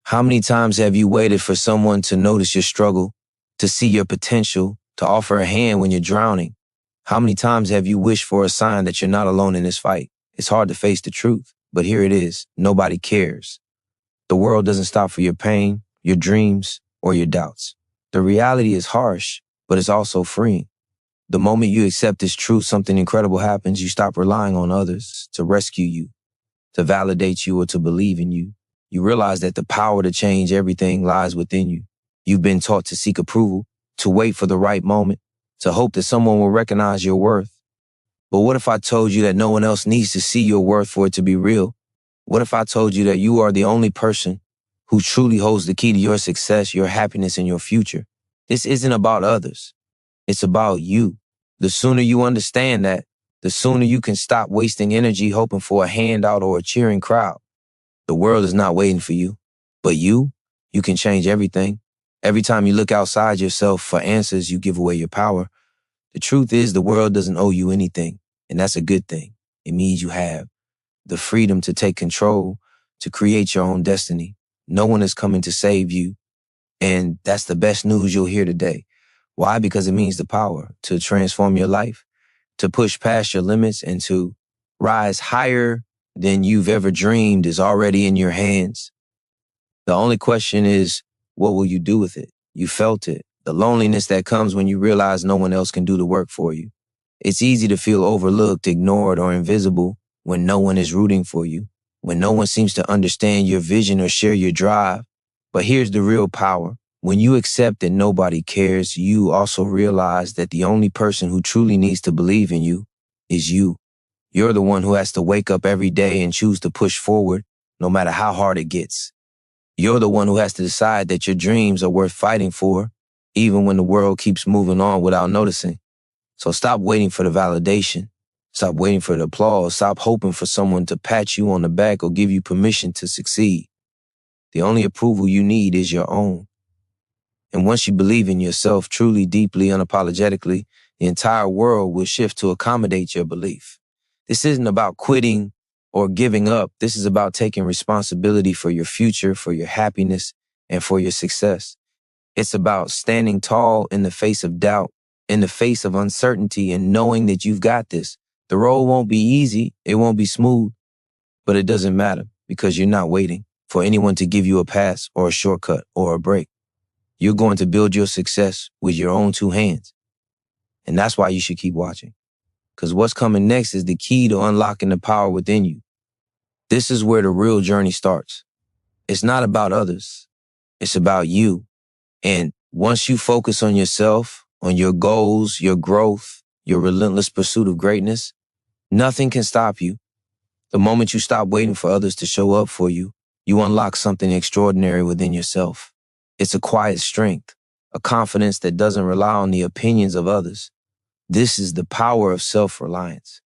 How many times have you waited for someone to notice your struggle, to see your potential, to offer a hand when you're drowning? How many times have you wished for a sign that you're not alone in this fight? It's hard to face the truth, but here it is. Nobody cares. The world doesn't stop for your pain, your dreams, or your doubts. The reality is harsh, but it's also freeing. The moment you accept this truth, something incredible happens. You stop relying on others to rescue you, to validate you, or to believe in you. You realize that the power to change everything lies within you. You've been taught to seek approval, to wait for the right moment, to hope that someone will recognize your worth. But what if I told you that no one else needs to see your worth for it to be real? What if I told you that you are the only person who truly holds the key to your success, your happiness, and your future? This isn't about others. It's about you. The sooner you understand that, the sooner you can stop wasting energy hoping for a handout or a cheering crowd. The world is not waiting for you, but you can change everything. Every time you look outside yourself for answers, you give away your power. The truth is the world doesn't owe you anything, and that's a good thing. It means you have the freedom to take control, to create your own destiny. No one is coming to save you, and that's the best news you'll hear today. Why? Because it means the power to transform your life, to push past your limits, and to rise higher than you've ever dreamed is already in your hands. The only question is, what will you do with it? You felt it. The loneliness that comes when you realize no one else can do the work for you. It's easy to feel overlooked, ignored, or invisible when no one is rooting for you, when no one seems to understand your vision or share your drive. But here's the real power. When you accept that nobody cares, you also realize that the only person who truly needs to believe in you is you. You're the one who has to wake up every day and choose to push forward, no matter how hard it gets. You're the one who has to decide that your dreams are worth fighting for, even when the world keeps moving on without noticing. So stop waiting for the validation. Stop waiting for the applause. Stop hoping for someone to pat you on the back or give you permission to succeed. The only approval you need is your own. And once you believe in yourself truly, deeply, unapologetically, the entire world will shift to accommodate your belief. This isn't about quitting or giving up. This is about taking responsibility for your future, for your happiness, and for your success. It's about standing tall in the face of doubt, in the face of uncertainty, and knowing that you've got this. The road won't be easy. It won't be smooth, but it doesn't matter because you're not waiting for anyone to give you a pass or a shortcut or a break. You're going to build your success with your own two hands. And that's why you should keep watching. Because what's coming next is the key to unlocking the power within you. This is where the real journey starts. It's not about others. It's about you. And once you focus on yourself, on your goals, your growth, your relentless pursuit of greatness, nothing can stop you. The moment you stop waiting for others to show up for you, you unlock something extraordinary within yourself. It's a quiet strength, a confidence that doesn't rely on the opinions of others. This is the power of self-reliance.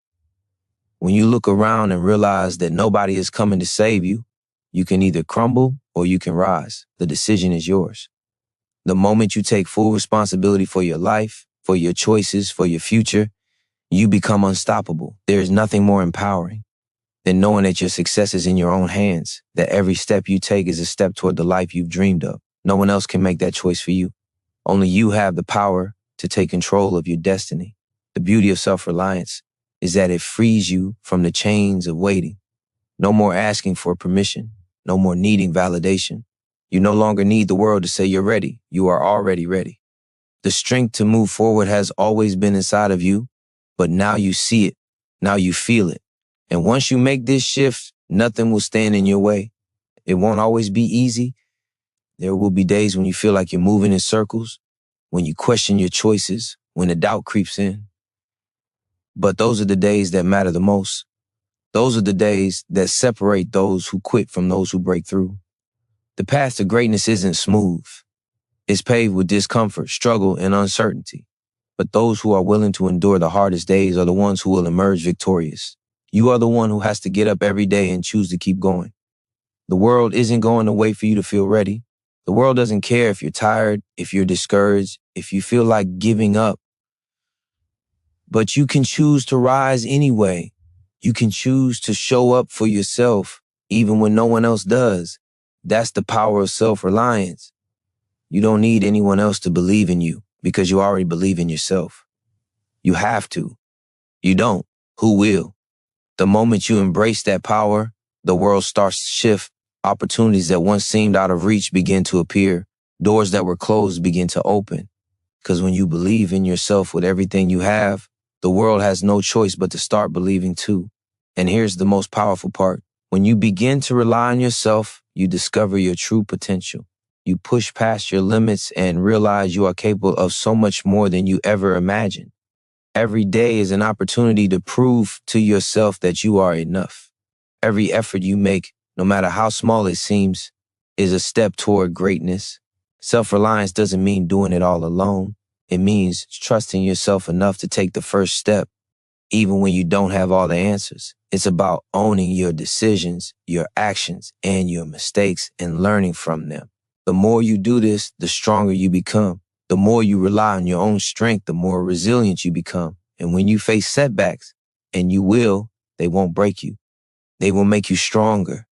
When you look around and realize that nobody is coming to save you, you can either crumble or you can rise. The decision is yours. The moment you take full responsibility for your life, for your choices, for your future, you become unstoppable. There is nothing more empowering than knowing that your success is in your own hands, that every step you take is a step toward the life you've dreamed of. No one else can make that choice for you. Only you have the power to take control of your destiny. The beauty of self-reliance is that it frees you from the chains of waiting. No more asking for permission. No more needing validation. You no longer need the world to say you're ready. You are already ready. The strength to move forward has always been inside of you, but now you see it. Now you feel it. And once you make this shift, nothing will stand in your way. It won't always be easy. There will be days when you feel like you're moving in circles, when you question your choices, when the doubt creeps in. But those are the days that matter the most. Those are the days that separate those who quit from those who break through. The path to greatness isn't smooth. It's paved with discomfort, struggle, and uncertainty. But those who are willing to endure the hardest days are the ones who will emerge victorious. You are the one who has to get up every day and choose to keep going. The world isn't going to wait for you to feel ready. The world doesn't care if you're tired, if you're discouraged, if you feel like giving up. But you can choose to rise anyway. You can choose to show up for yourself even when no one else does. That's the power of self-reliance. You don't need anyone else to believe in you because you already believe in yourself. You have to. You don't. Who will? The moment you embrace that power, the world starts to shift. Opportunities that once seemed out of reach begin to appear. Doors that were closed begin to open. Because when you believe in yourself with everything you have, the world has no choice but to start believing too. And here's the most powerful part. When you begin to rely on yourself, you discover your true potential. You push past your limits and realize you are capable of so much more than you ever imagined. Every day is an opportunity to prove to yourself that you are enough. Every effort you make, no matter how small it seems, is a step toward greatness. Self-reliance doesn't mean doing it all alone. It means trusting yourself enough to take the first step, even when you don't have all the answers. It's about owning your decisions, your actions, and your mistakes and learning from them. The more you do this, the stronger you become. The more you rely on your own strength, the more resilient you become. And when you face setbacks, and you will, they won't break you. They will make you stronger.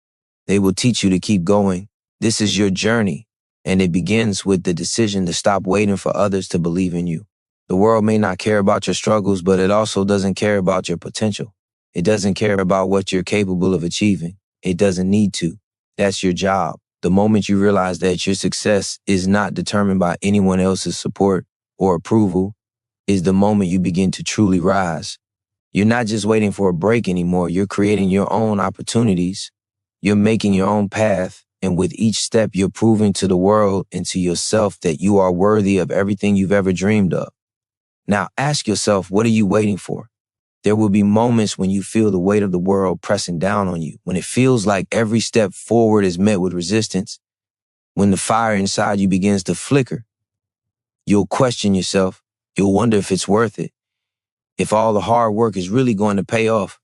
They will teach you to keep going. This is your journey, and it begins with the decision to stop waiting for others to believe in you. The world may not care about your struggles, but it also doesn't care about your potential. It doesn't care about what you're capable of achieving. It doesn't need to. That's your job. The moment you realize that your success is not determined by anyone else's support or approval is the moment you begin to truly rise. You're not just waiting for a break anymore. You're creating your own opportunities. You're making your own path. And with each step, you're proving to the world and to yourself that you are worthy of everything you've ever dreamed of. Now ask yourself, what are you waiting for? There will be moments when you feel the weight of the world pressing down on you, when it feels like every step forward is met with resistance, when the fire inside you begins to flicker. You'll question yourself. You'll wonder if it's worth it, if all the hard work is really going to pay off.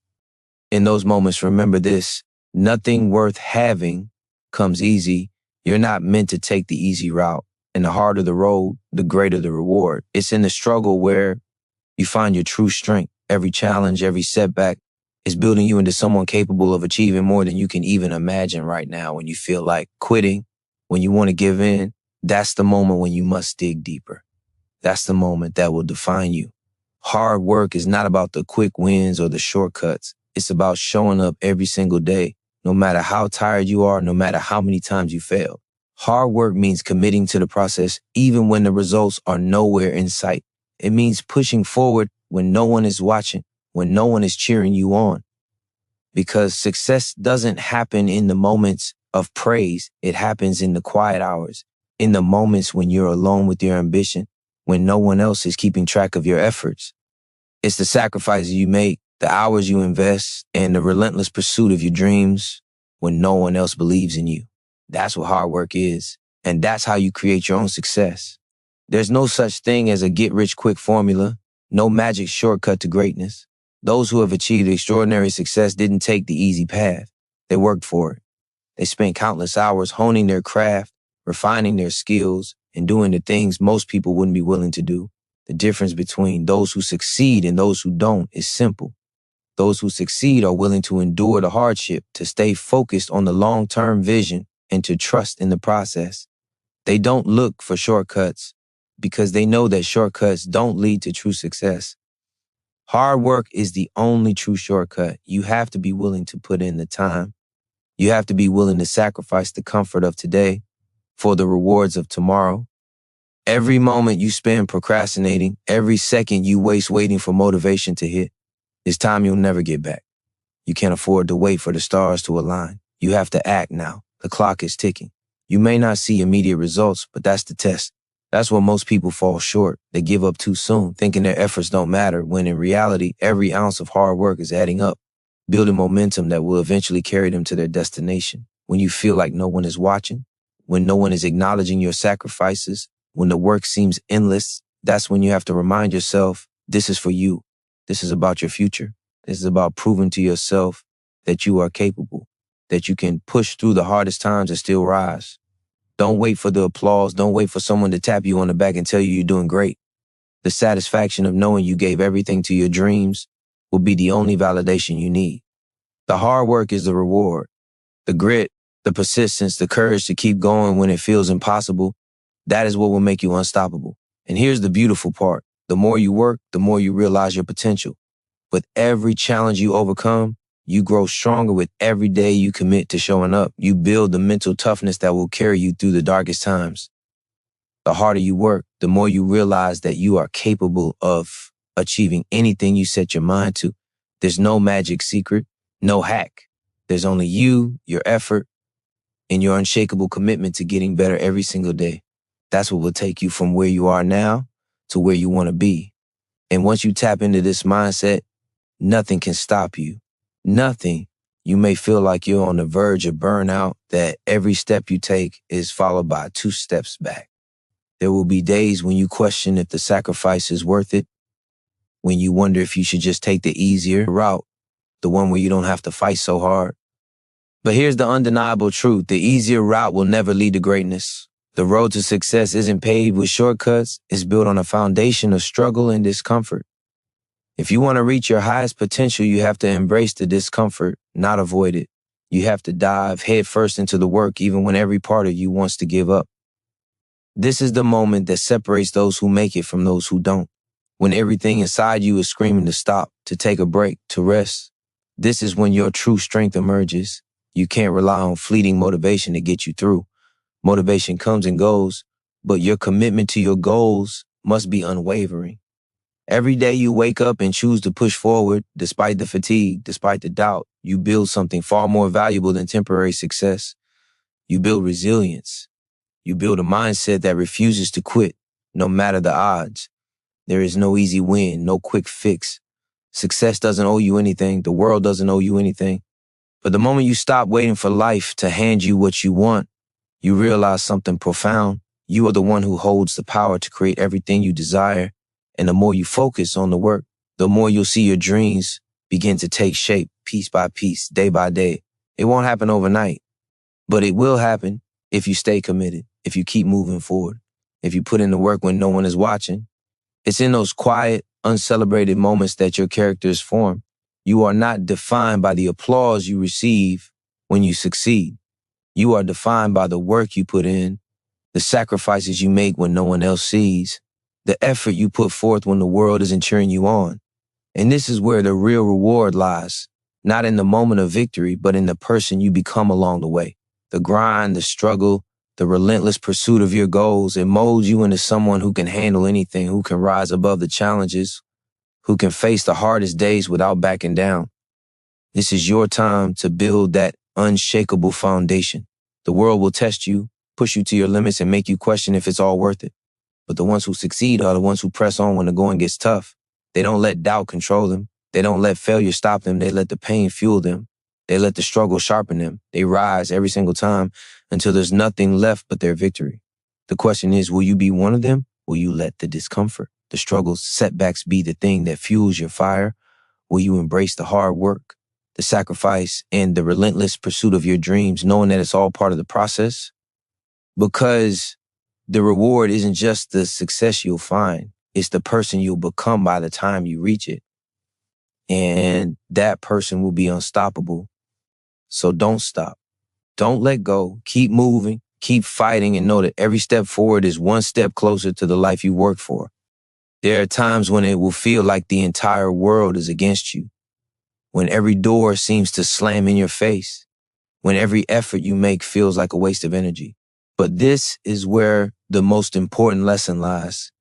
In those moments, remember this: nothing worth having comes easy. You're not meant to take the easy route. And the harder the road, the greater the reward. It's in the struggle where you find your true strength. Every challenge, every setback is building you into someone capable of achieving more than you can even imagine right now. When you feel like quitting, when you want to give in, that's the moment when you must dig deeper. That's the moment that will define you. Hard work is not about the quick wins or the shortcuts. It's about showing up every single day, no matter how tired you are, no matter how many times you fail. Hard work means committing to the process even when the results are nowhere in sight. It means pushing forward when no one is watching, when no one is cheering you on. Because success doesn't happen in the moments of praise. It happens in the quiet hours, in the moments when you're alone with your ambition, when no one else is keeping track of your efforts. It's the sacrifices you make, the hours you invest, and the relentless pursuit of your dreams when no one else believes in you. That's what hard work is. And that's how you create your own success. There's no such thing as a get-rich-quick formula, no magic shortcut to greatness. Those who have achieved extraordinary success didn't take the easy path. They worked for it. They spent countless hours honing their craft, refining their skills, and doing the things most people wouldn't be willing to do. The difference between those who succeed and those who don't is simple. Those who succeed are willing to endure the hardship, to stay focused on the long-term vision, and to trust in the process. They don't look for shortcuts because they know that shortcuts don't lead to true success. Hard work is the only true shortcut. You have to be willing to put in the time. You have to be willing to sacrifice the comfort of today for the rewards of tomorrow. Every moment you spend procrastinating, every second you waste waiting for motivation to hit, is time you'll never get back. You can't afford to wait for the stars to align. You have to act now. The clock is ticking. You may not see immediate results, but that's the test. That's where most people fall short. They give up too soon, thinking their efforts don't matter, when in reality, every ounce of hard work is adding up, building momentum that will eventually carry them to their destination. When you feel like no one is watching, when no one is acknowledging your sacrifices, when the work seems endless, that's when you have to remind yourself, this is for you. This is about your future. This is about proving to yourself that you are capable, that you can push through the hardest times and still rise. Don't wait for the applause. Don't wait for someone to tap you on the back and tell you you're doing great. The satisfaction of knowing you gave everything to your dreams will be the only validation you need. The hard work is the reward. The grit, The persistence, the courage to keep going when it feels impossible, that is what will make you unstoppable. And here's the beautiful part. The more you work, the more you realize your potential. With every challenge you overcome, you grow stronger with every day you commit to showing up. You build the mental toughness that will carry you through the darkest times. The harder you work, the more you realize that you are capable of achieving anything you set your mind to. There's no magic secret, no hack. There's only you, your effort, and your unshakable commitment to getting better every single day. That's what will take you from where you are now to where you want to be. And once you tap into this mindset, nothing can stop you. Nothing. You may feel like you're on the verge of burnout, that every step you take is followed by 2 steps back. There will be days when you question if the sacrifice is worth it, when you wonder if you should just take the easier route, the one where you don't have to fight so hard. But here's the undeniable truth. The easier route will never lead to greatness. The road to success isn't paved with shortcuts. It's built on a foundation of struggle and discomfort. If you want to reach your highest potential, you have to embrace the discomfort, not avoid it. You have to dive headfirst into the work even when every part of you wants to give up. This is the moment that separates those who make it from those who don't. When everything inside you is screaming to stop, to take a break, to rest. This is when your true strength emerges. You can't rely on fleeting motivation to get you through. Motivation comes and goes, but your commitment to your goals must be unwavering. Every day you wake up and choose to push forward, despite the fatigue, despite the doubt, you build something far more valuable than temporary success. You build resilience. You build a mindset that refuses to quit, no matter the odds. There is no easy win, no quick fix. Success doesn't owe you anything. The world doesn't owe you anything. But the moment you stop waiting for life to hand you what you want, you realize something profound. You are the one who holds the power to create everything you desire. And the more you focus on the work, the more you'll see your dreams begin to take shape piece by piece, day by day. It won't happen overnight, but it will happen if you stay committed, if you keep moving forward, if you put in the work when no one is watching. It's in those quiet, uncelebrated moments that your character is formed. You are not defined by the applause you receive when you succeed. You are defined by the work you put in, the sacrifices you make when no one else sees, the effort you put forth when the world isn't cheering you on. And this is where the real reward lies, not in the moment of victory, but in the person you become along the way. The grind, the struggle, the relentless pursuit of your goals, it molds you into someone who can handle anything, who can rise above the challenges, who can face the hardest days without backing down. This is your time to build that unshakable foundation. The world will test you, push you to your limits, and make you question if it's all worth it. But the ones who succeed are the ones who press on when the going gets tough. They don't let doubt control them. They don't let failure stop them. They let the pain fuel them. They let the struggle sharpen them. They rise every single time until there's nothing left but their victory. The question is, will you be one of them? Will you let the discomfort, the struggles, setbacks be the thing that fuels your fire? Will you embrace the hard work, the sacrifice, and the relentless pursuit of your dreams, knowing that it's all part of the process? Because the reward isn't just the success you'll find. It's the person you'll become by the time you reach it. And that person will be unstoppable. So don't stop. Don't let go. Keep moving. Keep fighting, and know that every step forward is one step closer to the life you work for. There are times when it will feel like the entire world is against you, when every door seems to slam in your face, when every effort you make feels like a waste of energy. But this is where the most important lesson lies.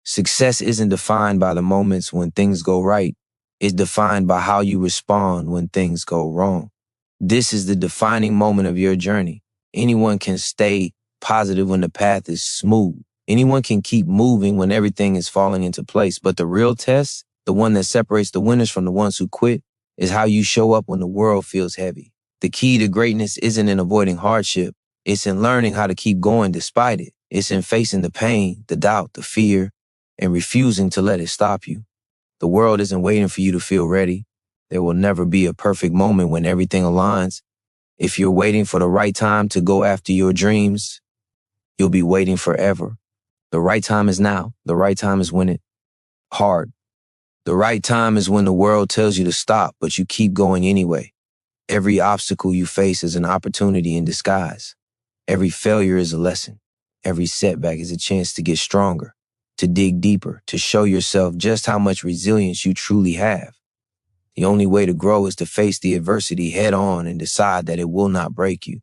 Success isn't defined by the moments when things go right. It's defined by how you respond when things go wrong. This is the defining moment of your journey. Anyone can stay positive when the path is smooth. Anyone can keep moving when everything is falling into place. But the real test, the one that separates the winners from the ones who quit, is how you show up when the world feels heavy. The key to greatness isn't in avoiding hardship. It's in learning how to keep going despite it. It's in facing the pain, the doubt, the fear, and refusing to let it stop you. The world isn't waiting for you to feel ready. There will never be a perfect moment when everything aligns. If you're waiting for the right time to go after your dreams, you'll be waiting forever. The right time is now. The right time is when it's hard. The right time is when the world tells you to stop, but you keep going anyway. Every obstacle you face is an opportunity in disguise. Every failure is a lesson. Every setback is a chance to get stronger, to dig deeper, to show yourself just how much resilience you truly have. The only way to grow is to face the adversity head on and decide that it will not break you.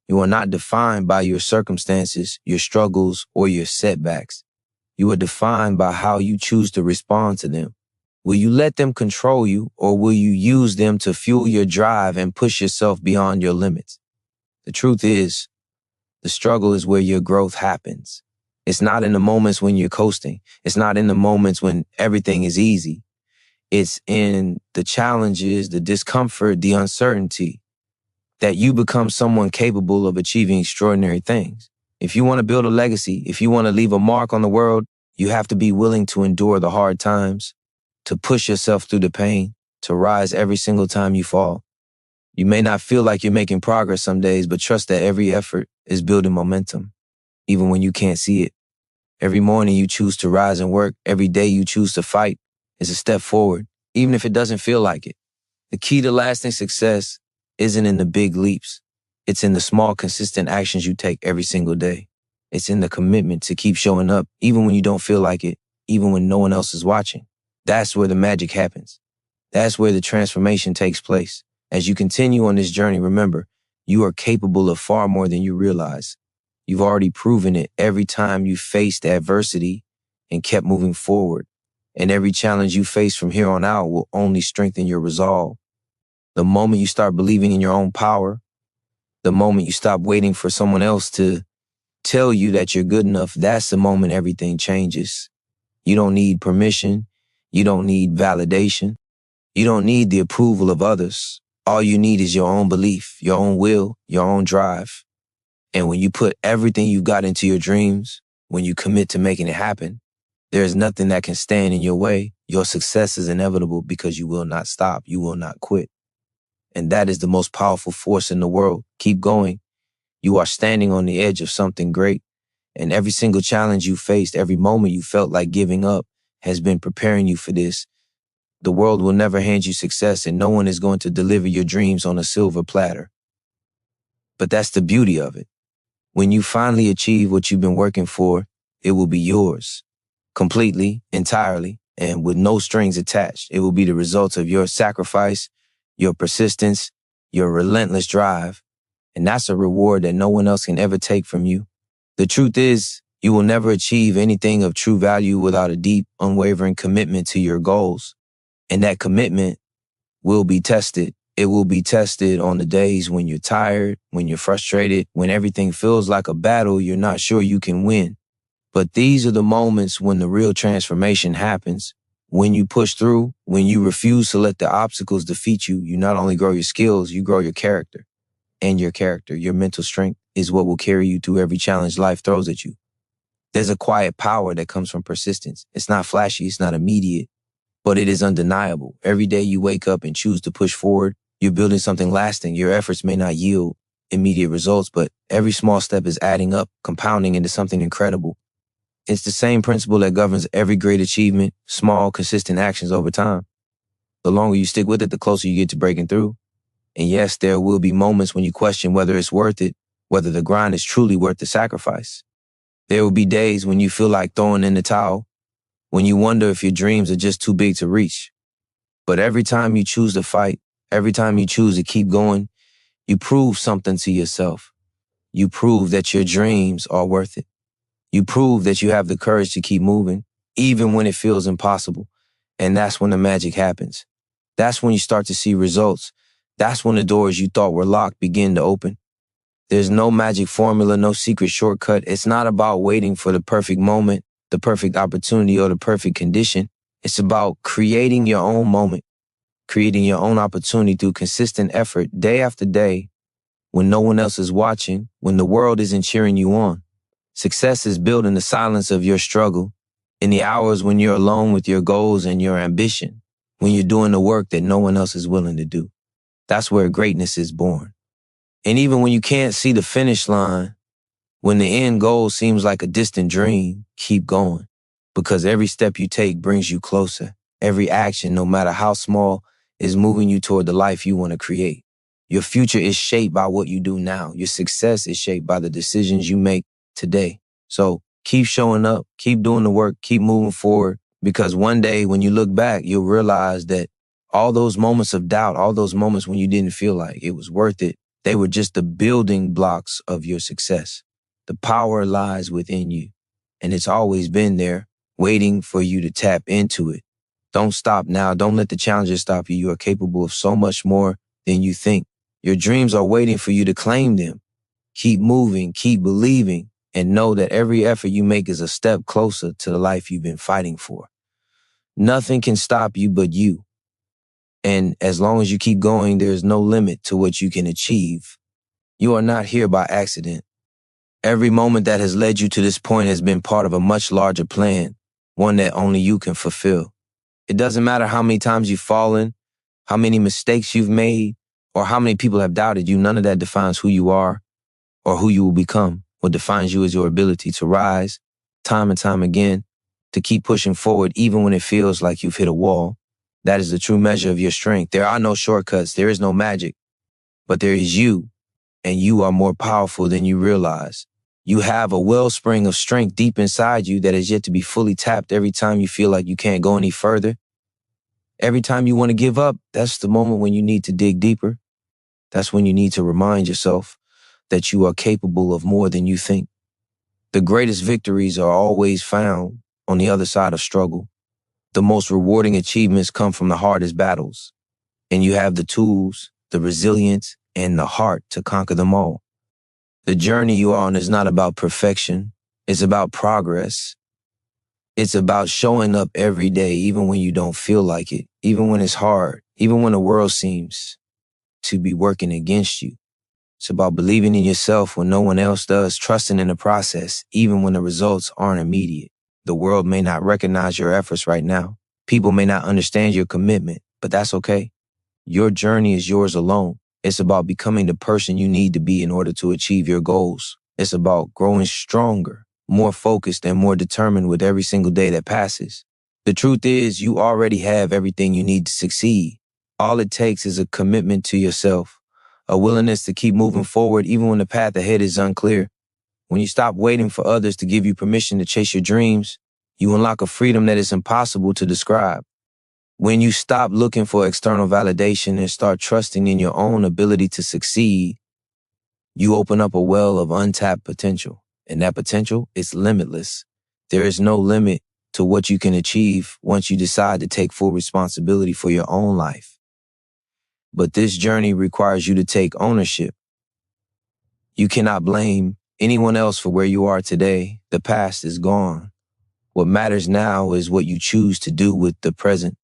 You are not defined by your circumstances, your struggles, or your setbacks. You are defined by how you choose to respond to them. Will you let them control you, or will you use them to fuel your drive and push yourself beyond your limits? The truth is, the struggle is where your growth happens. It's not in the moments when you're coasting. It's not in the moments when everything is easy. It's in the challenges, the discomfort, the uncertainty that you become someone capable of achieving extraordinary things. If you want to build a legacy, if you want to leave a mark on the world, you have to be willing to endure the hard times, to push yourself through the pain, to rise every single time you fall. You may not feel like you're making progress some days, but trust that every effort is building momentum, even when you can't see it. Every morning you choose to rise and work, every day you choose to fight is a step forward, even if it doesn't feel like it. The key to lasting success isn't in the big leaps. It's in the small, consistent actions you take every single day. It's in the commitment to keep showing up, even when you don't feel like it, even when no one else is watching. That's where the magic happens. That's where the transformation takes place. As you continue on this journey, remember, you are capable of far more than you realize. You've already proven it every time you faced adversity and kept moving forward. And every challenge you face from here on out will only strengthen your resolve. The moment you start believing in your own power, the moment you stop waiting for someone else to tell you that you're good enough, that's the moment everything changes. You don't need permission. You don't need validation. You don't need the approval of others. All you need is your own belief, your own will, your own drive. And when you put everything you got into your dreams, when you commit to making it happen, there's nothing that can stand in your way. Your success is inevitable because you will not stop. You will not quit. And that is the most powerful force in the world. Keep going. You are standing on the edge of something great. And every single challenge you faced, every moment you felt like giving up has been preparing you for this. The world will never hand you success, and no one is going to deliver your dreams on a silver platter. But that's the beauty of it. When you finally achieve what you've been working for, it will be yours. Completely, entirely, and with no strings attached. It will be the result of your sacrifice, your persistence, your relentless drive. And that's a reward that no one else can ever take from you. The truth is, you will never achieve anything of true value without a deep, unwavering commitment to your goals. And that commitment will be tested. It will be tested on the days when you're tired, when you're frustrated, when everything feels like a battle you're not sure you can win. But these are the moments when the real transformation happens. When you push through, when you refuse to let the obstacles defeat you, you not only grow your skills, you grow your character. And your character, your mental strength, is what will carry you through every challenge life throws at you. There's a quiet power that comes from persistence. It's not flashy, it's not immediate, but it is undeniable. Every day you wake up and choose to push forward, you're building something lasting. Your efforts may not yield immediate results, but every small step is adding up, compounding into something incredible. It's the same principle that governs every great achievement, small, consistent actions over time. The longer you stick with it, the closer you get to breaking through. And yes, there will be moments when you question whether it's worth it, whether the grind is truly worth the sacrifice. There will be days when you feel like throwing in the towel, when you wonder if your dreams are just too big to reach. But every time you choose to fight, every time you choose to keep going, you prove something to yourself. You prove that your dreams are worth it. You prove that you have the courage to keep moving, even when it feels impossible. And that's when the magic happens. That's when you start to see results. That's when the doors you thought were locked begin to open. There's no magic formula, no secret shortcut. It's not about waiting for the perfect moment, the perfect opportunity, or the perfect condition. It's about creating your own moment, creating your own opportunity through consistent effort day after day when no one else is watching, when the world isn't cheering you on. Success is built in the silence of your struggle, in the hours when you're alone with your goals and your ambition, when you're doing the work that no one else is willing to do. That's where greatness is born. And even when you can't see the finish line, when the end goal seems like a distant dream, keep going. Because every step you take brings you closer. Every action, no matter how small, is moving you toward the life you want to create. Your future is shaped by what you do now. Your success is shaped by the decisions you make today. So keep showing up, keep doing the work, keep moving forward, because one day when you look back, you'll realize that all those moments of doubt, all those moments when you didn't feel like it was worth it, they were just the building blocks of your success. The power lies within you, and it's always been there, waiting for you to tap into it. Don't stop now. Don't let the challenges stop you. You are capable of so much more than you think. Your dreams are waiting for you to claim them. Keep moving, keep believing, and know that every effort you make is a step closer to the life you've been fighting for. Nothing can stop you but you. And as long as you keep going, there is no limit to what you can achieve. You are not here by accident. Every moment that has led you to this point has been part of a much larger plan, one that only you can fulfill. It doesn't matter how many times you've fallen, how many mistakes you've made, or how many people have doubted you. None of that defines who you are or who you will become. What defines you is your ability to rise time and time again, to keep pushing forward even when it feels like you've hit a wall. That is the true measure of your strength. There are no shortcuts. There is no magic, but there is you, and you are more powerful than you realize. You have a wellspring of strength deep inside you that is yet to be fully tapped. Every time you feel like you can't go any further, every time you want to give up, that's the moment when you need to dig deeper. That's when you need to remind yourself that you are capable of more than you think. The greatest victories are always found on the other side of struggle. The most rewarding achievements come from the hardest battles, and you have the tools, the resilience, and the heart to conquer them all. The journey you're on is not about perfection. It's about progress. It's about showing up every day, even when you don't feel like it, even when it's hard, even when the world seems to be working against you. It's about believing in yourself when no one else does, trusting in the process, even when the results aren't immediate. The world may not recognize your efforts right now. People may not understand your commitment, but that's okay. Your journey is yours alone. It's about becoming the person you need to be in order to achieve your goals. It's about growing stronger, more focused, and more determined with every single day that passes. The truth is, you already have everything you need to succeed. All it takes is a commitment to yourself, a willingness to keep moving forward even when the path ahead is unclear. When you stop waiting for others to give you permission to chase your dreams, you unlock a freedom that is impossible to describe. When you stop looking for external validation and start trusting in your own ability to succeed, you open up a well of untapped potential. And that potential is limitless. There is no limit to what you can achieve once you decide to take full responsibility for your own life. But this journey requires you to take ownership. You cannot blame anyone else for where you are today. The past is gone. What matters now is what you choose to do with the present.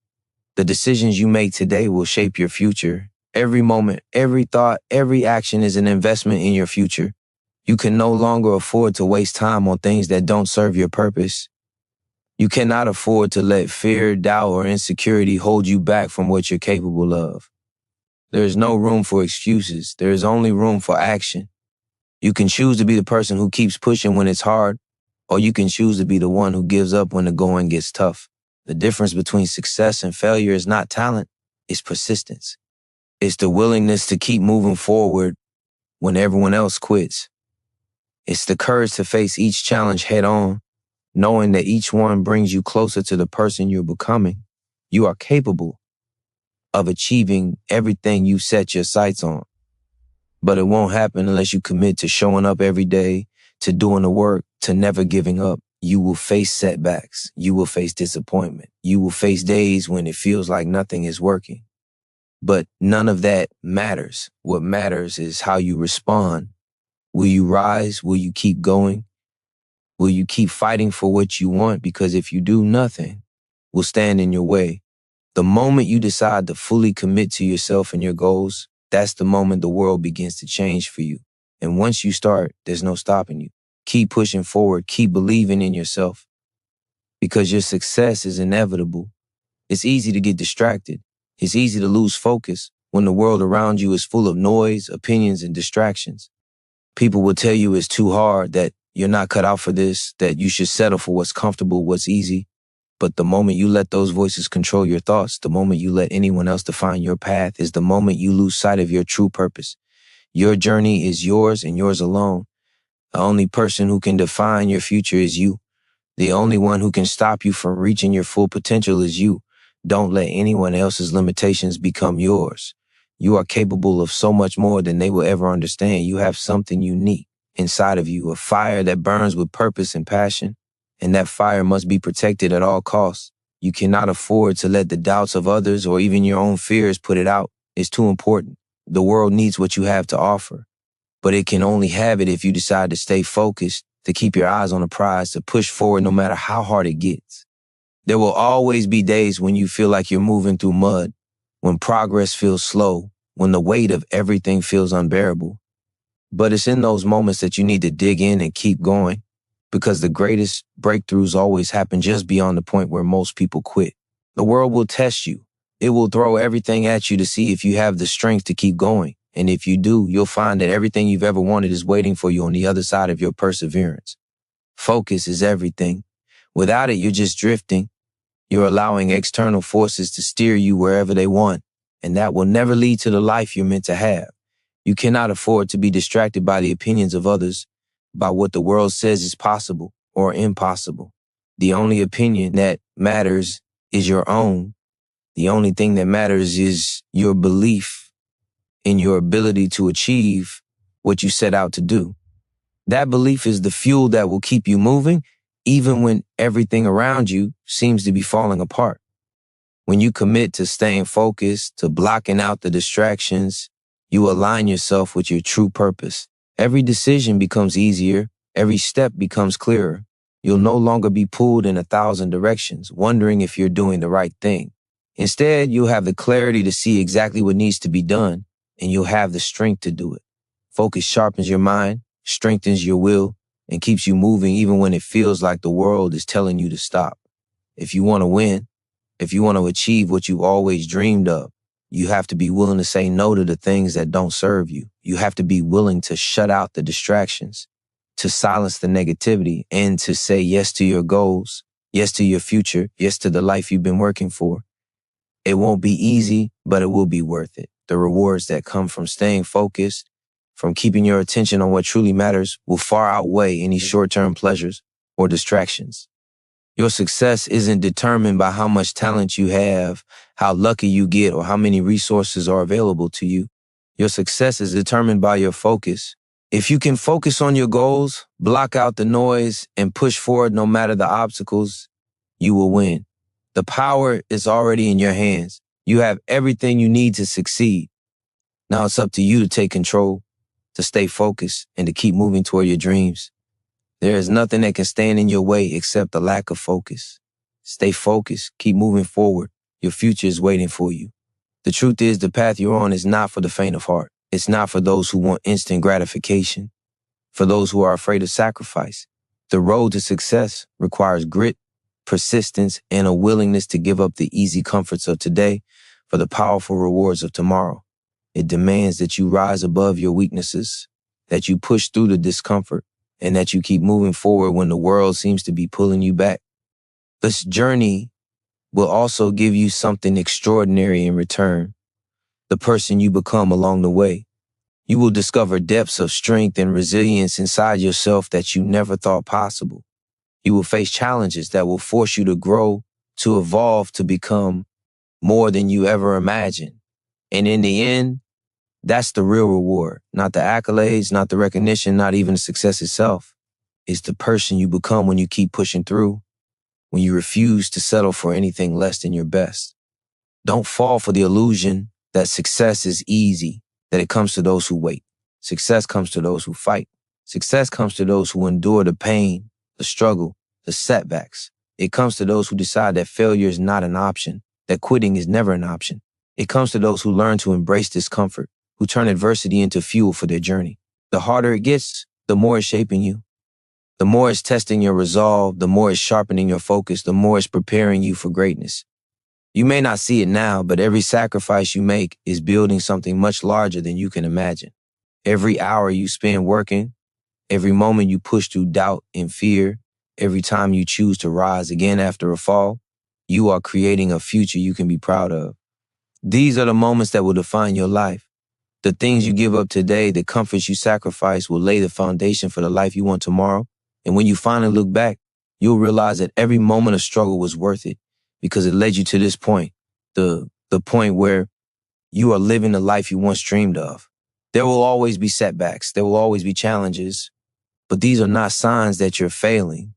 The decisions you make today will shape your future. Every moment, every thought, every action is an investment in your future. You can no longer afford to waste time on things that don't serve your purpose. You cannot afford to let fear, doubt, or insecurity hold you back from what you're capable of. There is no room for excuses. There is only room for action. You can choose to be the person who keeps pushing when it's hard, or you can choose to be the one who gives up when the going gets tough. The difference between success and failure is not talent, it's persistence. It's the willingness to keep moving forward when everyone else quits. It's the courage to face each challenge head on, knowing that each one brings you closer to the person you're becoming. You are capable of achieving everything you set your sights on. But it won't happen unless you commit to showing up every day, to doing the work, to never giving up. You will face setbacks. You will face disappointment. You will face days when it feels like nothing is working. But none of that matters. What matters is how you respond. Will you rise? Will you keep going? Will you keep fighting for what you want? Because if you do, nothing will stand in your way. The moment you decide to fully commit to yourself and your goals, that's the moment the world begins to change for you. And once you start, there's no stopping you. Keep pushing forward. Keep believing in yourself, because your success is inevitable. It's easy to get distracted. It's easy to lose focus when the world around you is full of noise, opinions, and distractions. People will tell you it's too hard, that you're not cut out for this, that you should settle for what's comfortable, what's easy. But the moment you let those voices control your thoughts, the moment you let anyone else define your path, is the moment you lose sight of your true purpose. Your journey is yours and yours alone. The only person who can define your future is you. The only one who can stop you from reaching your full potential is you. Don't let anyone else's limitations become yours. You are capable of so much more than they will ever understand. You have something unique inside of you, a fire that burns with purpose and passion, and that fire must be protected at all costs. You cannot afford to let the doubts of others or even your own fears put it out. It's too important. The world needs what you have to offer, but it can only have it if you decide to stay focused, to keep your eyes on the prize, to push forward no matter how hard it gets. There will always be days when you feel like you're moving through mud, when progress feels slow, when the weight of everything feels unbearable. But it's in those moments that you need to dig in and keep going, because the greatest breakthroughs always happen just beyond the point where most people quit. The world will test you. It will throw everything at you to see if you have the strength to keep going. And if you do, you'll find that everything you've ever wanted is waiting for you on the other side of your perseverance. Focus is everything. Without it, you're just drifting. You're allowing external forces to steer you wherever they want, and that will never lead to the life you're meant to have. You cannot afford to be distracted by the opinions of others, by what the world says is possible or impossible. The only opinion that matters is your own. The only thing that matters is your belief in your ability to achieve what you set out to do. That belief is the fuel that will keep you moving, even when everything around you seems to be falling apart. When you commit to staying focused, to blocking out the distractions, you align yourself with your true purpose. Every decision becomes easier. Every step becomes clearer. You'll no longer be pulled in 1,000 directions, wondering if you're doing the right thing. Instead, you'll have the clarity to see exactly what needs to be done, and you'll have the strength to do it. Focus sharpens your mind, strengthens your will, and keeps you moving even when it feels like the world is telling you to stop. If you want to win, if you want to achieve what you've always dreamed of, you have to be willing to say no to the things that don't serve you. You have to be willing to shut out the distractions, to silence the negativity, and to say yes to your goals, yes to your future, yes to the life you've been working for. It won't be easy, but it will be worth it. The rewards that come from staying focused, from keeping your attention on what truly matters, will far outweigh any short-term pleasures or distractions. Your success isn't determined by how much talent you have, how lucky you get, or how many resources are available to you. Your success is determined by your focus. If you can focus on your goals, block out the noise, and push forward no matter the obstacles, you will win. The power is already in your hands. You have everything you need to succeed. Now it's up to you to take control, to stay focused, and to keep moving toward your dreams. There is nothing that can stand in your way except the lack of focus. Stay focused, keep moving forward. Your future is waiting for you. The truth is, the path you're on is not for the faint of heart. It's not for those who want instant gratification, for those who are afraid of sacrifice. The road to success requires grit, persistence, and a willingness to give up the easy comforts of today for the powerful rewards of tomorrow. It demands that you rise above your weaknesses, that you push through the discomfort, and that you keep moving forward when the world seems to be pulling you back. This journey will also give you something extraordinary in return, the person you become along the way. You will discover depths of strength and resilience inside yourself that you never thought possible. You will face challenges that will force you to grow, to evolve, to become more than you ever imagined. And in the end, that's the real reward. Not the accolades, not the recognition, not even the success itself. It's the person you become when you keep pushing through, when you refuse to settle for anything less than your best. Don't fall for the illusion that success is easy, that it comes to those who wait. Success comes to those who fight. Success comes to those who endure the pain, the struggle, the setbacks. It comes to those who decide that failure is not an option, that quitting is never an option. It comes to those who learn to embrace discomfort, who turn adversity into fuel for their journey. The harder it gets, the more it's shaping you. The more it's testing your resolve, the more it's sharpening your focus, the more it's preparing you for greatness. You may not see it now, but every sacrifice you make is building something much larger than you can imagine. Every hour you spend working, every moment you push through doubt and fear, every time you choose to rise again after a fall, You are creating a future you can be proud of. These are the moments that will define your life. The things you give up today, the comforts you sacrifice will lay the foundation for the life you want tomorrow. And when you finally look back, you'll realize that every moment of struggle was worth it because it led you to this point, the point where you are living the life you once dreamed of. There will always be setbacks. There will always be challenges, but these are not signs that you're failing.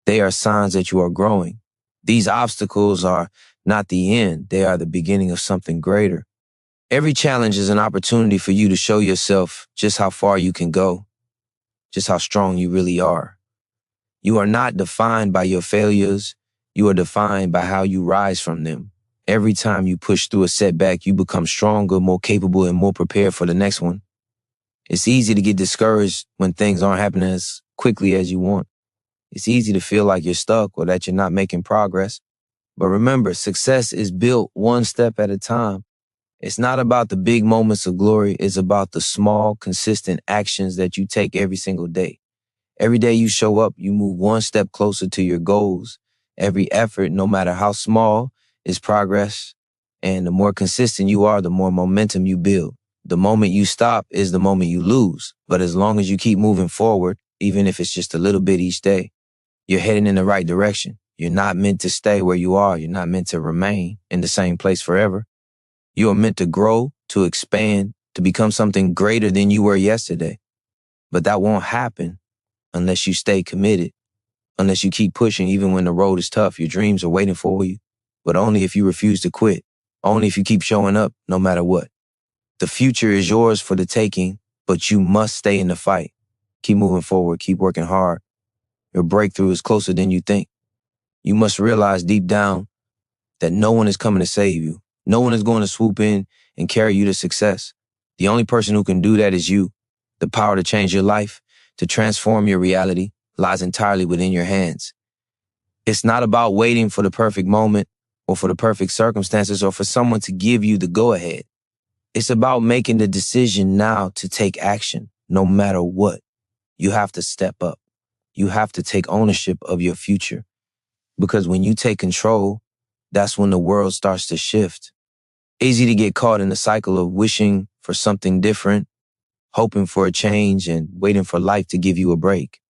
They are signs that you are growing. These obstacles are not the end. They are the beginning of something greater. Every challenge is an opportunity for you to show yourself just how far you can go, just how strong you really are. You are not defined by your failures. You are defined by how you rise from them. Every time you push through a setback, you become stronger, more capable, and more prepared for the next one. It's easy to get discouraged when things aren't happening as quickly as you want. It's easy to feel like you're stuck or that you're not making progress. But remember, success is built one step at a time. It's not about the big moments of glory. It's about the small, consistent actions that you take every single day. Every day you show up, you move one step closer to your goals. Every effort, no matter how small, is progress. And the more consistent you are, the more momentum you build. The moment you stop is the moment you lose. But as long as you keep moving forward, even if it's just a little bit each day, you're heading in the right direction. You're not meant to stay where you are. You're not meant to remain in the same place forever. You are meant to grow, to expand, to become something greater than you were yesterday. But that won't happen unless you stay committed, unless you keep pushing even when the road is tough. Your dreams are waiting for you, but only if you refuse to quit, only if you keep showing up no matter what. The future is yours for the taking, but you must stay in the fight. Keep moving forward, keep working hard. Your breakthrough is closer than you think. You must realize deep down that no one is coming to save you. No one is going to swoop in and carry you to success. The only person who can do that is you. The power to change your life, to transform your reality, lies entirely within your hands. It's not about waiting for the perfect moment or for the perfect circumstances or for someone to give you the go-ahead. It's about making the decision now to take action, no matter what. You have to step up. You have to take ownership of your future. Because when you take control, that's when the world starts to shift. Easy to get caught in the cycle of wishing for something different, hoping for a change, and waiting for life to give you a break.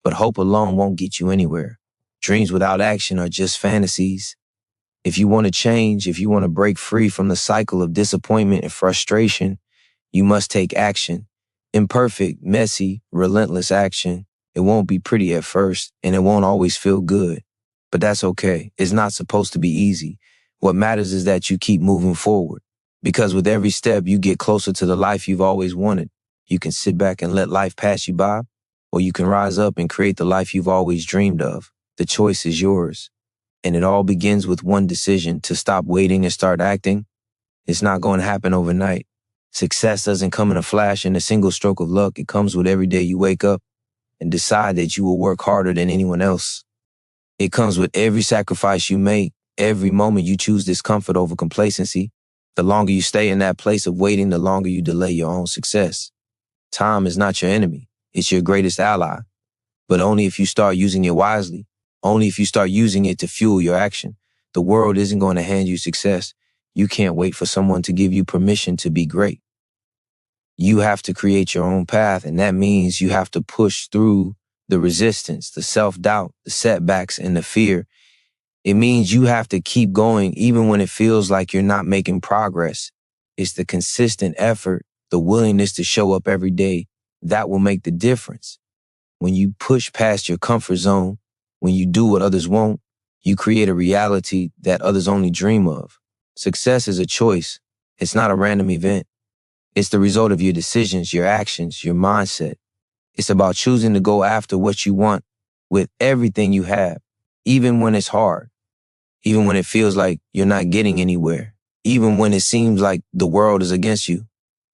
But hope alone won't get you anywhere. Dreams without action are just fantasies. If you want to change, if you want to break free from the cycle of disappointment and frustration, you must take action. Imperfect, messy, relentless action. It won't be pretty at first, and it won't always feel good. But that's okay. It's not supposed to be easy. What matters is that you keep moving forward. Because with every step, you get closer to the life you've always wanted. You can sit back and let life pass you by, or you can rise up and create the life you've always dreamed of. The choice is yours. And it all begins with one decision: to stop waiting and start acting. It's not going to happen overnight. Success doesn't come in a flash and a single stroke of luck. It comes with every day you wake up and decide that you will work harder than anyone else. It comes with every sacrifice you make, every moment you choose discomfort over complacency. The longer you stay in that place of waiting, the longer you delay your own success. Time is not your enemy. It's your greatest ally. But only if you start using it wisely. Only if you start using it to fuel your action. The world isn't going to hand you success. You can't wait for someone to give you permission to be great. You have to create your own path, and that means you have to push through the resistance, the self-doubt, the setbacks, and the fear. It means you have to keep going even when it feels like you're not making progress. It's the consistent effort, the willingness to show up every day, that will make the difference. When you push past your comfort zone, when you do what others won't, you create a reality that others only dream of. Success is a choice. It's not a random event. It's the result of your decisions, your actions, your mindset. It's about choosing to go after what you want with everything you have, even when it's hard, even when it feels like you're not getting anywhere, even when it seems like the world is against you.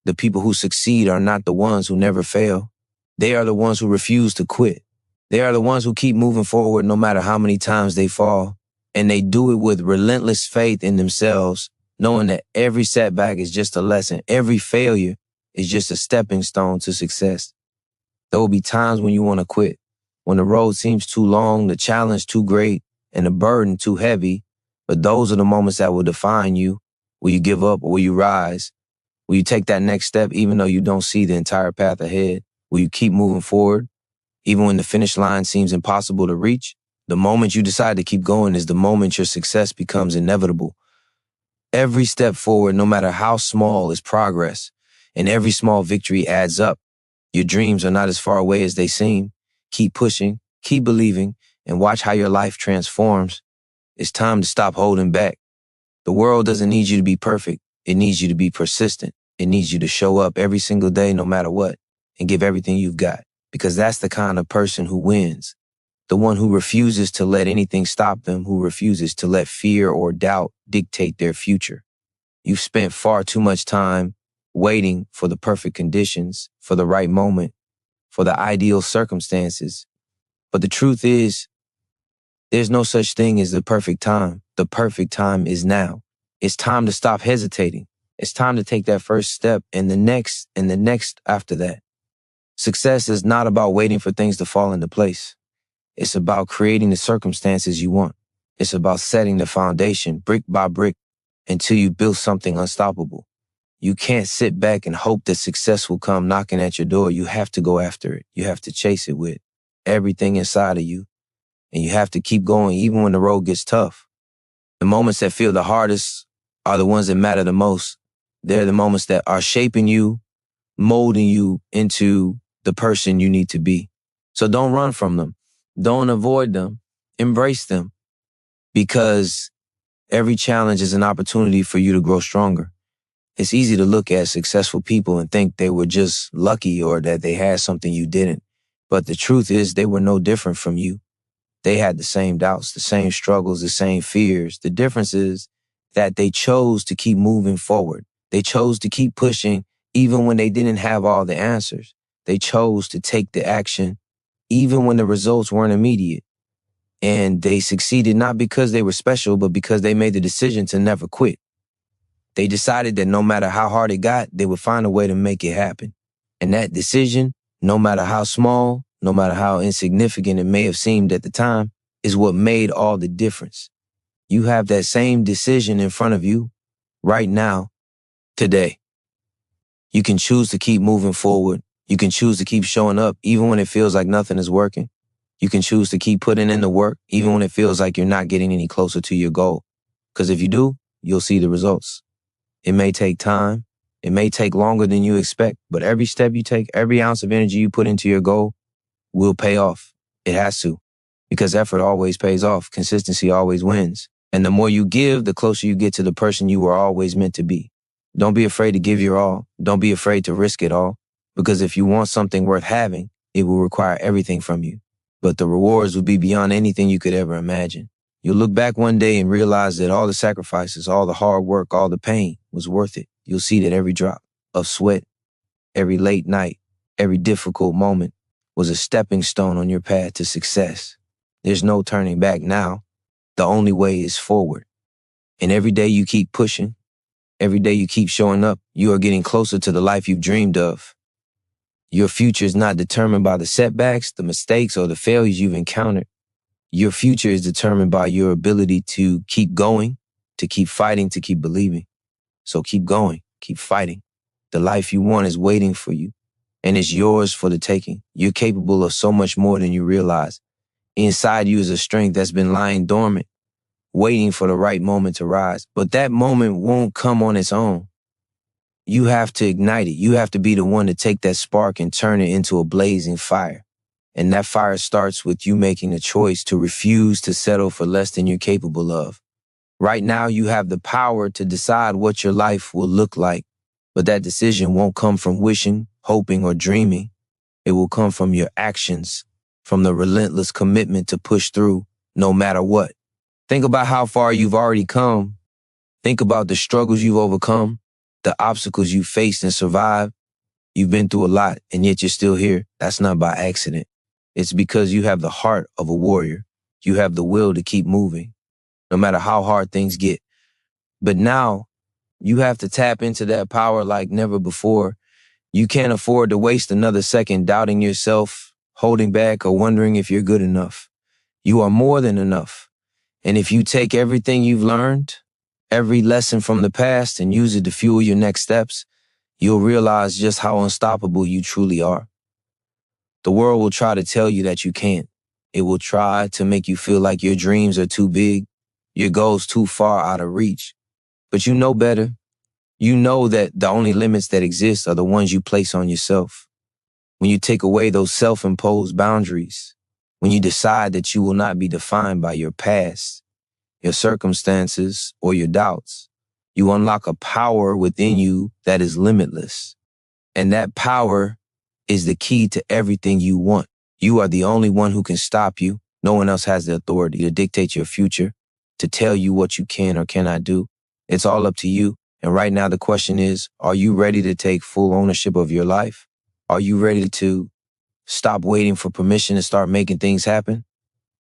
The people who succeed are not the ones who never fail. They are the ones who refuse to quit. They are the ones who keep moving forward no matter how many times they fall. And they do it with relentless faith in themselves, knowing that every setback is just a lesson. Every failure is just a stepping stone to success. There will be times when you want to quit, when the road seems too long, the challenge too great, and the burden too heavy. But those are the moments that will define you. Will you give up or will you rise? Will you take that next step even though you don't see the entire path ahead? Will you keep moving forward even when the finish line seems impossible to reach? The moment you decide to keep going is the moment your success becomes inevitable. Every step forward, no matter how small, is progress, and every small victory adds up. Your dreams are not as far away as they seem. Keep pushing, keep believing, and watch how your life transforms. It's time to stop holding back. The world doesn't need you to be perfect. It needs you to be persistent. It needs you to show up every single day, no matter what, and give everything you've got, because that's the kind of person who wins. The one who refuses to let anything stop them, who refuses to let fear or doubt dictate their future. You've spent far too much time waiting for the perfect conditions, for the right moment, for the ideal circumstances. But the truth is, there's no such thing as the perfect time. The perfect time is now. It's time to stop hesitating. It's time to take that first step and the next after that. Success is not about waiting for things to fall into place. It's about creating the circumstances you want. It's about setting the foundation brick by brick until you build something unstoppable. You can't sit back and hope that success will come knocking at your door. You have to go after it. You have to chase it with everything inside of you. And you have to keep going even when the road gets tough. The moments that feel the hardest are the ones that matter the most. They're the moments that are shaping you, molding you into the person you need to be. So don't run from them. Don't avoid them. Embrace them. Because every challenge is an opportunity for you to grow stronger. It's easy to look at successful people and think they were just lucky or that they had something you didn't. But the truth is they were no different from you. They had the same doubts, the same struggles, the same fears. The difference is that they chose to keep moving forward. They chose to keep pushing even when they didn't have all the answers. They chose to take the action even when the results weren't immediate. And they succeeded not because they were special, but because they made the decision to never quit. They decided that no matter how hard it got, they would find a way to make it happen. And that decision, no matter how small, no matter how insignificant it may have seemed at the time, is what made all the difference. You have that same decision in front of you right now, today. You can choose to keep moving forward. You can choose to keep showing up even when it feels like nothing is working. You can choose to keep putting in the work even when it feels like you're not getting any closer to your goal. Because if you do, you'll see the results. It may take time. It may take longer than you expect, but every step you take, every ounce of energy you put into your goal will pay off. It has to, because effort always pays off. Consistency always wins. And the more you give, the closer you get to the person you were always meant to be. Don't be afraid to give your all. Don't be afraid to risk it all, because if you want something worth having, it will require everything from you. But the rewards will be beyond anything you could ever imagine. You'll look back one day and realize that all the sacrifices, all the hard work, all the pain was worth it. You'll see that every drop of sweat, every late night, every difficult moment was a stepping stone on your path to success. There's no turning back now. The only way is forward. And every day you keep pushing, every day you keep showing up, you are getting closer to the life you've dreamed of. Your future is not determined by the setbacks, the mistakes, or the failures you've encountered. Your future is determined by your ability to keep going, to keep fighting, to keep believing. So keep going, keep fighting. The life you want is waiting for you, and it's yours for the taking. You're capable of so much more than you realize. Inside you is a strength that's been lying dormant, waiting for the right moment to rise. But that moment won't come on its own. You have to ignite it. You have to be the one to take that spark and turn it into a blazing fire. And that fire starts with you making a choice to refuse to settle for less than you're capable of. Right now, you have the power to decide what your life will look like, but that decision won't come from wishing, hoping, or dreaming. It will come from your actions, from the relentless commitment to push through no matter what. Think about how far you've already come. Think about the struggles you've overcome, the obstacles you faced and survived. You've been through a lot, and yet you're still here. That's not by accident. It's because you have the heart of a warrior. You have the will to keep moving, no matter how hard things get. But now, you have to tap into that power like never before. You can't afford to waste another second doubting yourself, holding back, or wondering if you're good enough. You are more than enough. And if you take everything you've learned, every lesson from the past, and use it to fuel your next steps, you'll realize just how unstoppable you truly are. The world will try to tell you that you can't. It will try to make you feel like your dreams are too big, your goals too far out of reach. But you know better. You know that the only limits that exist are the ones you place on yourself. When you take away those self-imposed boundaries, when you decide that you will not be defined by your past, your circumstances, or your doubts, you unlock a power within you that is limitless. And that power is the key to everything you want. You are the only one who can stop you. No one else has the authority to dictate your future, to tell you what you can or cannot do. It's all up to you. And right now the question is, are you ready to take full ownership of your life? Are you ready to stop waiting for permission to start making things happen?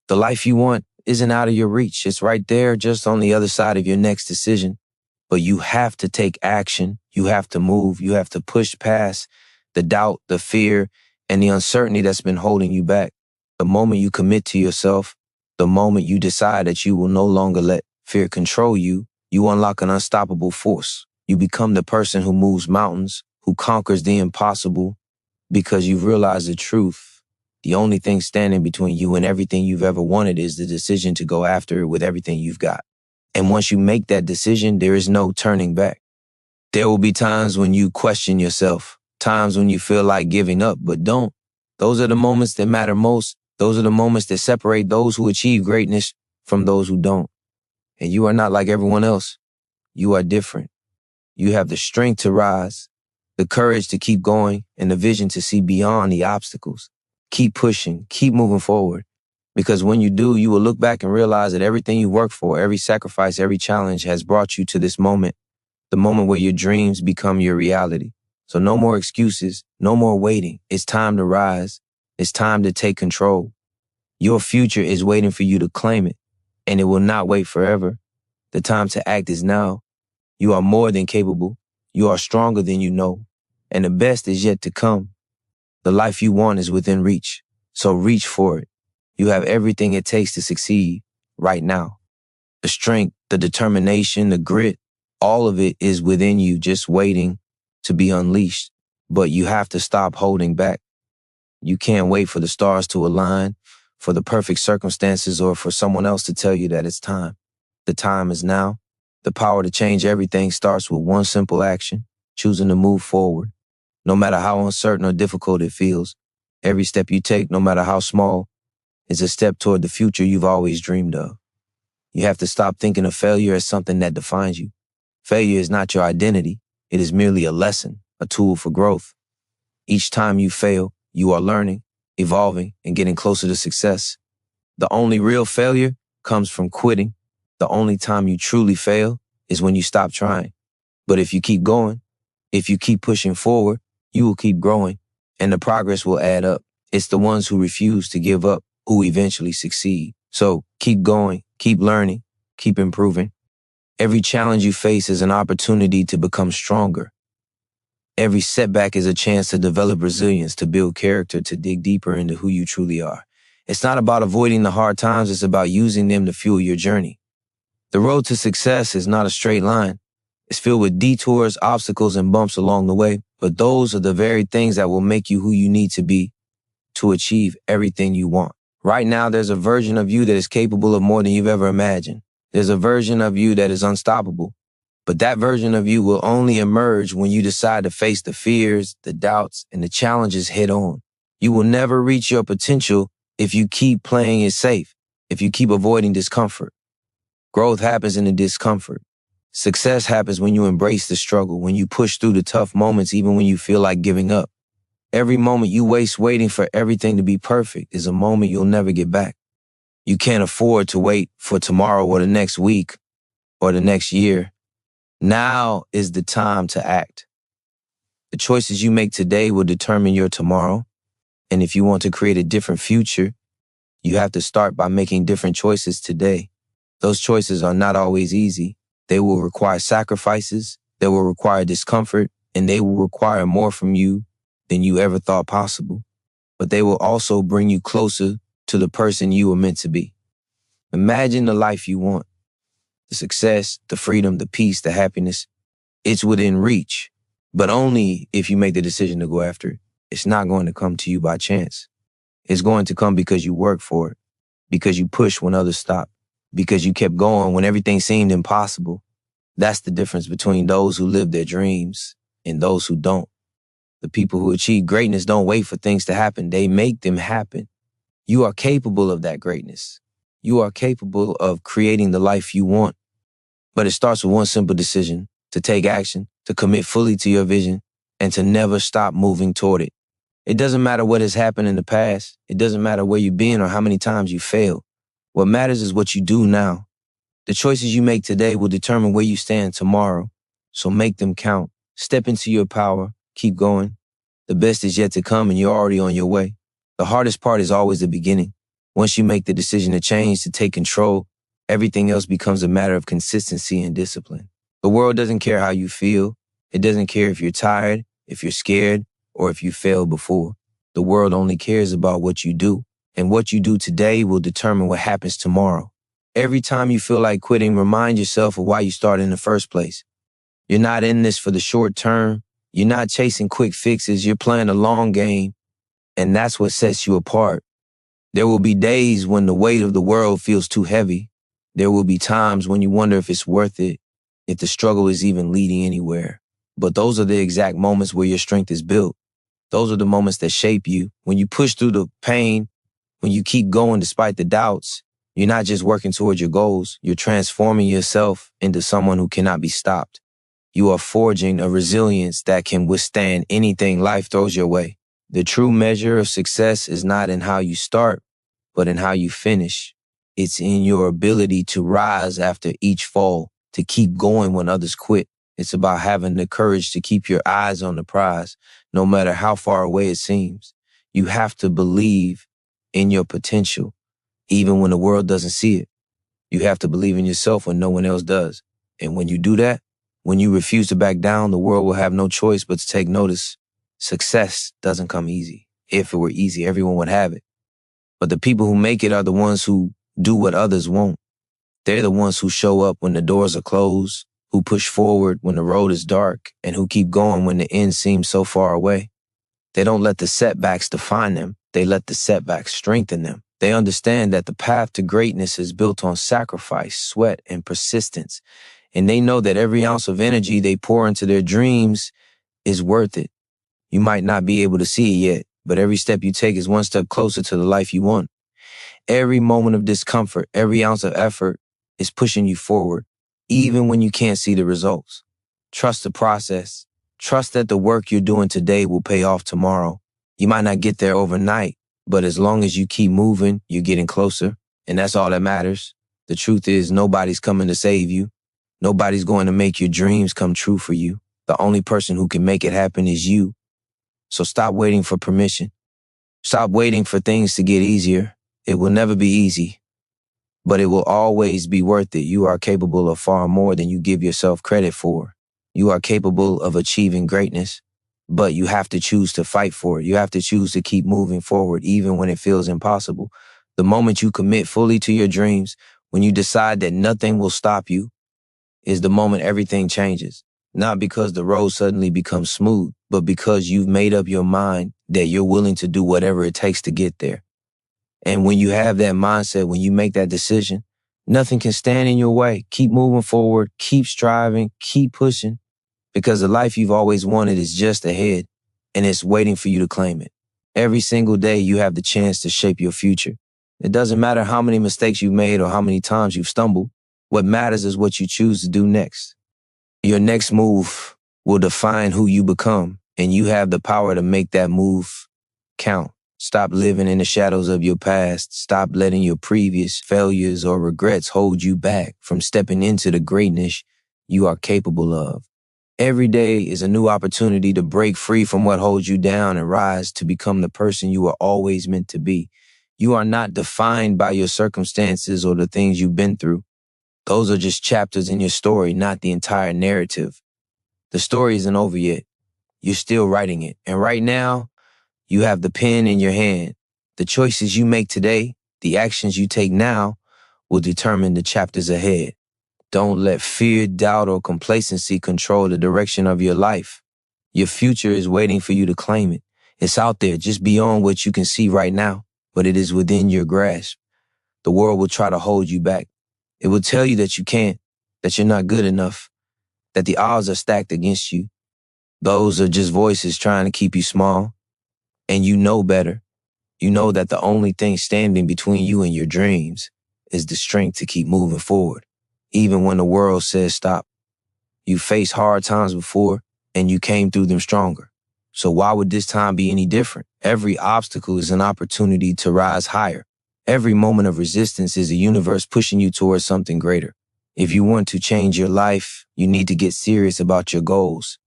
The life you want isn't out of your reach. It's right there, just on the other side of your next decision. But you have to take action. You have to move. You have to push past the doubt, the fear, and the uncertainty that's been holding you back. The moment you commit to yourself, the moment you decide that you will no longer let fear control you, you unlock an unstoppable force. You become the person who moves mountains, who conquers the impossible, because you've realized the truth. The only thing standing between you and everything you've ever wanted is the decision to go after it with everything you've got. And once you make that decision, there is no turning back. There will be times when you question yourself, times when you feel like giving up, but don't. Those are the moments that matter most. Those are the moments that separate those who achieve greatness from those who don't. And you are not like everyone else. You are different. You have the strength to rise, the courage to keep going, and the vision to see beyond the obstacles. Keep pushing, keep moving forward. Because when you do, you will look back and realize that everything you worked for, every sacrifice, every challenge has brought you to this moment, the moment where your dreams become your reality. So no more excuses, no more waiting. It's time to rise. It's time to take control. Your future is waiting for you to claim it, and it will not wait forever. The time to act is now. You are more than capable. You are stronger than you know, and the best is yet to come. The life you want is within reach, so reach for it. You have everything it takes to succeed right now. The strength, the determination, the grit, all of it is within you, just waiting to be unleashed. But you have to stop holding back. You can't wait for the stars to align, for the perfect circumstances, or for someone else to tell you that it's time. The time is now. The power to change everything starts with one simple action, choosing to move forward. No matter how uncertain or difficult it feels, every step you take, no matter how small, is a step toward the future you've always dreamed of. You have to stop thinking of failure as something that defines you. Failure is not your identity. It is merely a lesson, a tool for growth. Each time you fail, you are learning, evolving, and getting closer to success. The only real failure comes from quitting. The only time you truly fail is when you stop trying. But if you keep going, if you keep pushing forward, you will keep growing, and the progress will add up. It's the ones who refuse to give up who eventually succeed. So keep going, keep learning, keep improving. Every challenge you face is an opportunity to become stronger. Every setback is a chance to develop resilience, to build character, to dig deeper into who you truly are. It's not about avoiding the hard times, it's about using them to fuel your journey. The road to success is not a straight line. It's filled with detours, obstacles, and bumps along the way, but those are the very things that will make you who you need to be to achieve everything you want. Right now, there's a version of you that is capable of more than you've ever imagined. There's a version of you that is unstoppable. But that version of you will only emerge when you decide to face the fears, the doubts, and the challenges head on. You will never reach your potential if you keep playing it safe, if you keep avoiding discomfort. Growth happens in the discomfort. Success happens when you embrace the struggle, when you push through the tough moments even when you feel like giving up. Every moment you waste waiting for everything to be perfect is a moment you'll never get back. You can't afford to wait for tomorrow or the next week or the next year. Now is the time to act. The choices you make today will determine your tomorrow. And if you want to create a different future, you have to start by making different choices today. Those choices are not always easy. They will require sacrifices, they will require discomfort, and they will require more from you than you ever thought possible. But they will also bring you closer to the person you were meant to be. Imagine the life you want, the success, the freedom, the peace, the happiness. It's within reach, but only if you make the decision to go after it. It's not going to come to you by chance. It's going to come because you work for it, because you push when others stop, because you kept going when everything seemed impossible. That's the difference between those who live their dreams and those who don't. The people who achieve greatness don't wait for things to happen. They make them happen. You are capable of that greatness. You are capable of creating the life you want. But it starts with one simple decision: to take action, to commit fully to your vision, and to never stop moving toward it. It doesn't matter what has happened in the past. It doesn't matter where you've been or how many times you failed. What matters is what you do now. The choices you make today will determine where you stand tomorrow. So make them count. Step into your power. Keep going. The best is yet to come and you're already on your way. The hardest part is always the beginning. Once you make the decision to change, to take control, everything else becomes a matter of consistency and discipline. The world doesn't care how you feel. It doesn't care if you're tired, if you're scared, or if you failed before. The world only cares about what you do. And what you do today will determine what happens tomorrow. Every time you feel like quitting, remind yourself of why you started in the first place. You're not in this for the short term. You're not chasing quick fixes. You're playing a long game. And that's what sets you apart. There will be days when the weight of the world feels too heavy. There will be times when you wonder if it's worth it, if the struggle is even leading anywhere. But those are the exact moments where your strength is built. Those are the moments that shape you. When you push through the pain, when you keep going despite the doubts, you're not just working towards your goals. You're transforming yourself into someone who cannot be stopped. You are forging a resilience that can withstand anything life throws your way. The true measure of success is not in how you start, but in how you finish. It's in your ability to rise after each fall, to keep going when others quit. It's about having the courage to keep your eyes on the prize, no matter how far away it seems. You have to believe in your potential, even when the world doesn't see it. You have to believe in yourself when no one else does. And when you do that, when you refuse to back down, the world will have no choice but to take notice. Success doesn't come easy. If it were easy, everyone would have it. But the people who make it are the ones who do what others won't. They're the ones who show up when the doors are closed, who push forward when the road is dark, and who keep going when the end seems so far away. They don't let the setbacks define them. They let the setbacks strengthen them. They understand that the path to greatness is built on sacrifice, sweat, and persistence. And they know that every ounce of energy they pour into their dreams is worth it. You might not be able to see it yet, but every step you take is one step closer to the life you want. Every moment of discomfort, every ounce of effort is pushing you forward, even when you can't see the results. Trust the process. Trust that the work you're doing today will pay off tomorrow. You might not get there overnight, but as long as you keep moving, you're getting closer, and that's all that matters. The truth is, nobody's coming to save you. Nobody's going to make your dreams come true for you. The only person who can make it happen is you. So stop waiting for permission. Stop waiting for things to get easier. It will never be easy, but it will always be worth it. You are capable of far more than you give yourself credit for. You are capable of achieving greatness, but you have to choose to fight for it. You have to choose to keep moving forward, even when it feels impossible. The moment you commit fully to your dreams, when you decide that nothing will stop you, is the moment everything changes. Not because the road suddenly becomes smooth, but because you've made up your mind that you're willing to do whatever it takes to get there. And when you have that mindset, when you make that decision, nothing can stand in your way. Keep moving forward, keep striving, keep pushing, because the life you've always wanted is just ahead, and it's waiting for you to claim it. Every single day, you have the chance to shape your future. It doesn't matter how many mistakes you've made or how many times you've stumbled. What matters is what you choose to do next. Your next move will define who you become, and you have the power to make that move count. Stop living in the shadows of your past. Stop letting your previous failures or regrets hold you back from stepping into the greatness you are capable of. Every day is a new opportunity to break free from what holds you down and rise to become the person you were always meant to be. You are not defined by your circumstances or the things you've been through. Those are just chapters in your story, not the entire narrative. The story isn't over yet. You're still writing it. And right now, you have the pen in your hand. The choices you make today, the actions you take now, will determine the chapters ahead. Don't let fear, doubt, or complacency control the direction of your life. Your future is waiting for you to claim it. It's out there just beyond what you can see right now, but it is within your grasp. The world will try to hold you back. It will tell you that you can't, that you're not good enough, that the odds are stacked against you. Those are just voices trying to keep you small. And you know better. You know that the only thing standing between you and your dreams is the strength to keep moving forward. Even when the world says stop. You faced hard times before and you came through them stronger. So why would this time be any different? Every obstacle is an opportunity to rise higher. Every moment of resistance is a universe pushing you towards something greater. If you want to change your life, you need to get serious about your goals.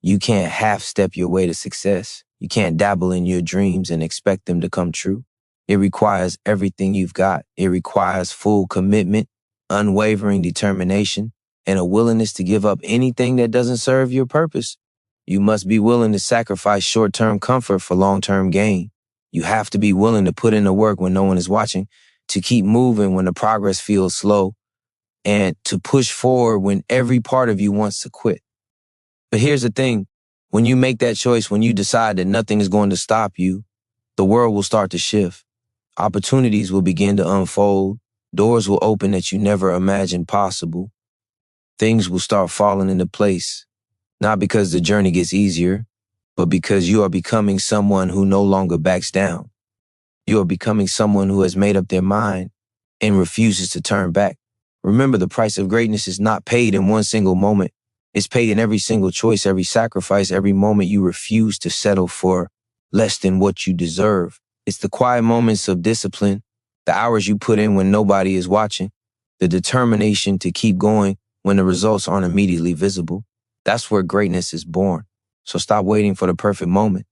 You can't half-step your way to success. You can't dabble in your dreams and expect them to come true. It requires everything you've got. It requires full commitment, unwavering determination, and a willingness to give up anything that doesn't serve your purpose. You must be willing to sacrifice short-term comfort for long-term gain. You have to be willing to put in the work when no one is watching, to keep moving when the progress feels slow, and to push forward when every part of you wants to quit. But here's the thing. When you make that choice, when you decide that nothing is going to stop you, the world will start to shift. Opportunities will begin to unfold. Doors will open that you never imagined possible. Things will start falling into place, not because the journey gets easier, but because you are becoming someone who no longer backs down. You are becoming someone who has made up their mind and refuses to turn back. Remember, the price of greatness is not paid in one single moment. It's paid in every single choice, every sacrifice, every moment you refuse to settle for less than what you deserve. It's the quiet moments of discipline, the hours you put in when nobody is watching, the determination to keep going when the results aren't immediately visible. That's where greatness is born. So stop waiting for the perfect moment.